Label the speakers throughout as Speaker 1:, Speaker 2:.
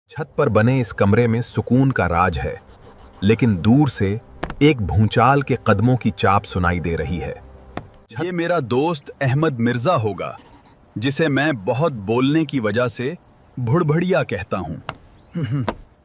Speaker 1: छत पर बने इस कमरे में सुकून का राज है, लेकिन दूर से एक भूचाल के कदमों की चाप सुनाई दे रही है।
Speaker 2: ये मेरा दोस्त अहमद मिर्जा होगा, जिसे मैं बहुत बोलने की वजह से भुड़भड़िया कहता हूँ।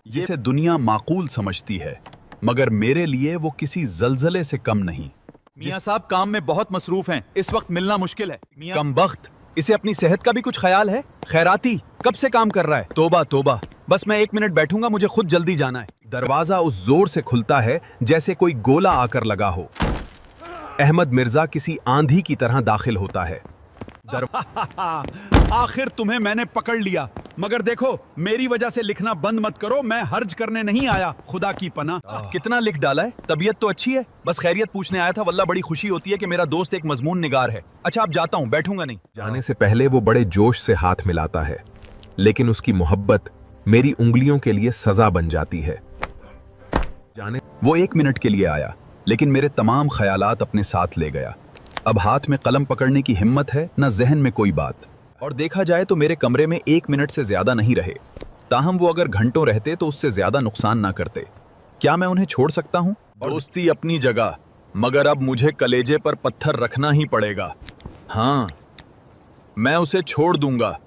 Speaker 2: जिसे दुनिया माकूल समझती है, मगर मेरे लिए वो किसी जलजले से कम नहीं।
Speaker 3: मियां साहब काम में बहुत मसरूफ हैं, इस वक्त मिलना मुश्किल है।
Speaker 2: कमबख्त, इसे अपनी सेहत का भी कुछ ख्याल है? खैराती कब से काम कर रहा है? तोबा तोबा, बस मैं 1 मिनट बैठूंगा, मुझे खुद जल्दी जाना है।
Speaker 1: दरवाजा उस जोर से खुलता है जैसे कोई गोला आकर लगा हो। अहमद मिर्जा किसी आंधी की तरह दाखिल होता है।
Speaker 2: आखिर तुम्हें मैंने पकड़ लिया, मगर देखो मेरी वजह से लिखना बंद मत करो, मैं हर्ज करने नहीं आया, खुदा की पनाह। कितना लिख डाला है? तबीयत तो अच्छी है, बस खैरियत पूछने आया था। वल्लाह बड़ी खुशी होती है कि मेरा दोस्त एक मजमून निगार है। अच्छा अब जाता हूँ, बैठूंगा नहीं।
Speaker 1: जाने से पहले वो बड़े जोश से हाथ मिलाता है, लेकिन उसकी मोहब्बत मेरी उंगलियों के लिए सजा बन जाती है।
Speaker 2: वो 1 मिनट के लिए आया, लेकिन मेरे तमाम ख्यालात अपने साथ ले गया। अब हाथ में कलम पकड़ने की हिम्मत है, न जहन में कोई बात। और देखा जाए तो मेरे कमरे में 1 मिनट से ज्यादा नहीं रहे। ताहम वो अगर घंटों रहते तो उससे ज्यादा नुकसान ना करते। क्या मैं उन्हें छोड़ सकता हूँ? दोस्ती अपनी जगह, मगर अब मुझे कलेजे पर पत्थर रखना ही पड़ेगा। हाँ, मैं उसे छोड़ दूंगा,